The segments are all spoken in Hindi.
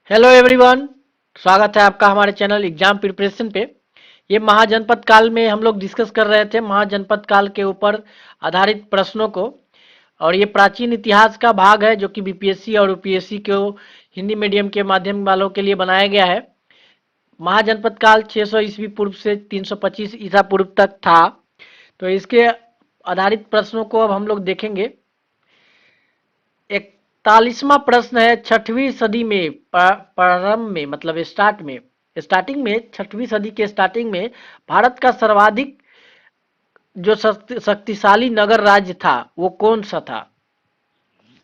Hello everyone. स्वागत है आपका हमारे चैनल एग्जाम प्रिपरेशन पे। ये महाजनपद काल में हम लोग डिस्कस कर रहे थे महाजनपद काल के ऊपर आधारित प्रश्नों को। और ये प्राचीन इतिहास का भाग है जो कि बीपीएससी और यूपीएससी को हिंदी मीडियम के माध्यम वालों के लिए बनाया गया है। महाजनपद काल 600 ईस्वी पूर्व से 325 ईसा पूर्व तक था। तो इसके आधारित प्रश्नों को अब हम लोग देखेंगे। 41वां प्रश्न है, छठवीं सदी में प्रारंभ में मतलब स्टार्टिंग में 6वीं सदी के स्टार्टिंग में भारत का सर्वाधिक जो शक्तिशाली नगर राज्य था वो कौन सा था,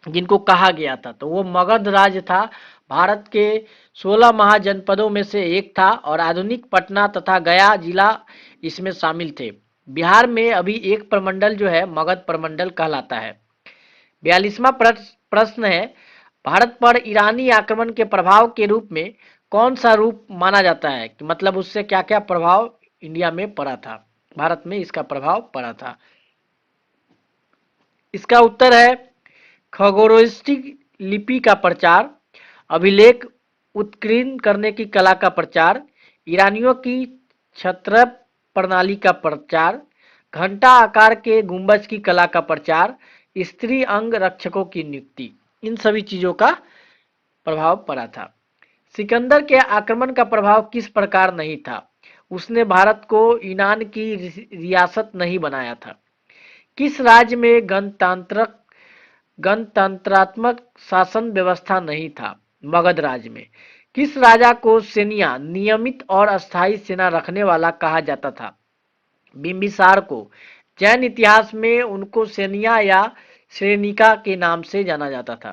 जिनको कहा गया था? तो वो मगध राज्य था। भारत के 16 महाजनपदों में से एक था और आधुनिक पटना तथा गया जिला इसमें शामिल थे। बिहार में अभी एक प्रमंडल जो है मगध प्रमंडल कहलाता है। 42वां प्रश्न है, भारत पर ईरानी आक्रमण के प्रभाव के रूप में कौन सा रूप माना जाता है कि मतलब उससे क्या क्या प्रभाव इंडिया में पड़ा था, भारत में इसका प्रभाव पड़ा था? इसका उत्तर है खगोलोष्टिक लिपि का प्रचार, अभिलेख उत्कीर्ण करने की कला का प्रचार, ईरानियों की छत्र प्रणाली का प्रचार, घंटा आकार के गुंबज की कला का प्रचार, स्त्री अंग रक्षकों की नियुक्ति, इन सभी चीजों का प्रभाव पड़ा था। सिकंदर के आक्रमण का प्रभाव किस प्रकार नहीं था? उसने भारत को ईरान की रियासत नहीं बनाया था। किस राज्य में गणतंत्रात्मक शासन व्यवस्था नहीं था? मगध राज्य में। किस राजा को सेनिया नियमित और अस्थायी सेना रखने वाला कहा जाता था? बिंबिसार को। जैन इतिहास में उनको सेनिया या श्रेनिका के नाम से जाना जाता था।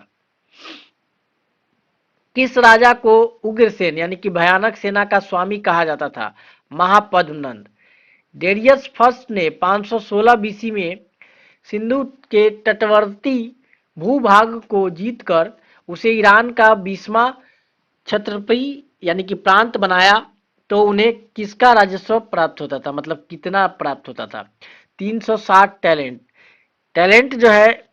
किस राजा को उग्रसेन यानी कि भयानक सेना का स्वामी कहा जाता था? महापद्मनंद। डेरियस फर्स्ट ने 516 बीसी में सिंधु के तटवर्ती भूभाग को जीतकर उसे ईरान का 20वां क्षत्रपी यानी कि प्रांत बनाया। तो उन्हें किसका राजस्व प्राप्त होता था, मतलब कितना प्राप्त होता था? 360 टैलेंट। टैलेंट जो है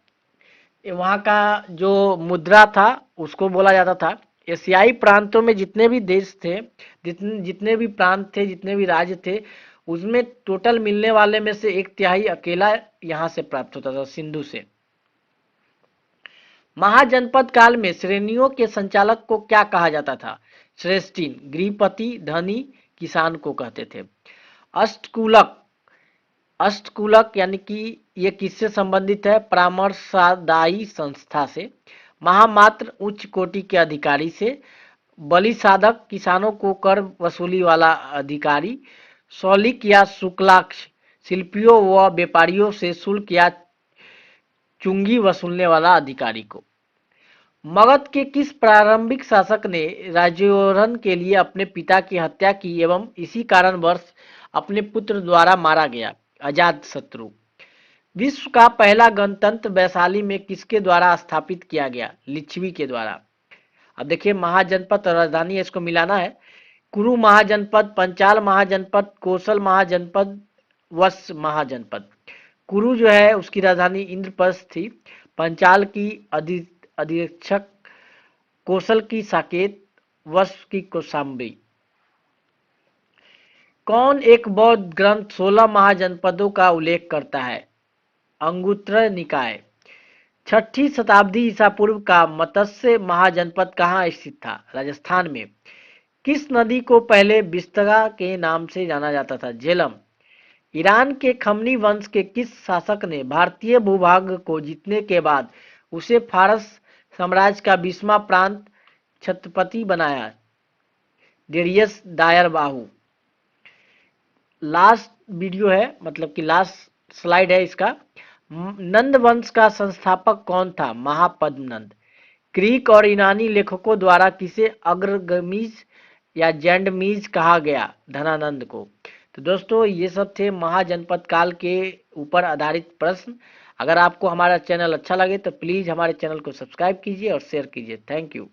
वहाँ का जो मुद्रा था उसको बोला जाता था। एशियाई प्रांतों में जितने भी देश थे, जितने भी प्रांत थे, जितने भी राज्य थे, उसमें टोटल मिलने वाले में से एक तिहाई अकेला यहाँ से प्राप्त होता था, सिंधु से। महाजनपद काल में श्रेणियों के संचालक को क्या कहा जाता था? श्रेष्ठीन। गृहपति धनी किसान को कहते थे। अष्टकुलक। अष्टकुलक यानी कि ये किससे संबंधित है? परामर्शदायी संस्था से। महामात्र उच्च कोटि के अधिकारी से। बलि साधक किसानों को कर वसूली वाला अधिकारी। सौलिक या शुक्लाक्ष शिल्पियों व व्यापारियों से शुल्क या चुंगी वसूलने वाला अधिकारी को। मगध के किस प्रारंभिक शासक ने राज्यारोहण के लिए अपने पिता की हत्या की एवं इसी कारणवश अपने पुत्र द्वारा मारा गया? अजातशत्रु। विश्व का पहला गणतंत्र वैशाली में किसके द्वारा स्थापित किया गया? लिच्छवी के द्वारा। अब देखिए महाजनपद और राजधानी इसको मिलाना है। कुरु महाजनपद, पंचाल महाजनपद, कौशल महाजनपद, वत्स महाजनपद। कुरु जो है उसकी राजधानी इंद्रप्रस्थ थी, पंचाल की अधीक्षक, कौशल की साकेत, वत्स की कौशाम्बी। कौन एक बौद्ध ग्रंथ 16 महाजनपदों का उल्लेख करता है? अंगुत्तर निकाय। 6ठी शताब्दी ईसा पूर्व का मत्स्य महाजनपद कहाँ स्थित था? राजस्थान में। किस नदी को पहले बिस्तगा के नाम से जाना जाता था? झेलम। ईरान के खमनी वंश के किस शासक ने भारतीय भूभाग को जीतने के बाद उसे फारस साम्राज्य का 20वां प्रांत छत्रपति बनाया? डेरियस दायर बाहू। लास्ट वीडियो है, मतलब कि लास्ट स्लाइड है इसका। नंद वंश का संस्थापक कौन था? महापद्मनंद। ग्रीक और यूनानी लेखकों द्वारा किसे अग्रगमीज या जैंडमीज कहा गया? धनानंद को। तो दोस्तों ये सब थे महाजनपद काल के ऊपर आधारित प्रश्न। अगर आपको हमारा चैनल अच्छा लगे तो प्लीज़ हमारे चैनल को सब्सक्राइब कीजिए और शेयर कीजिए। Thank you.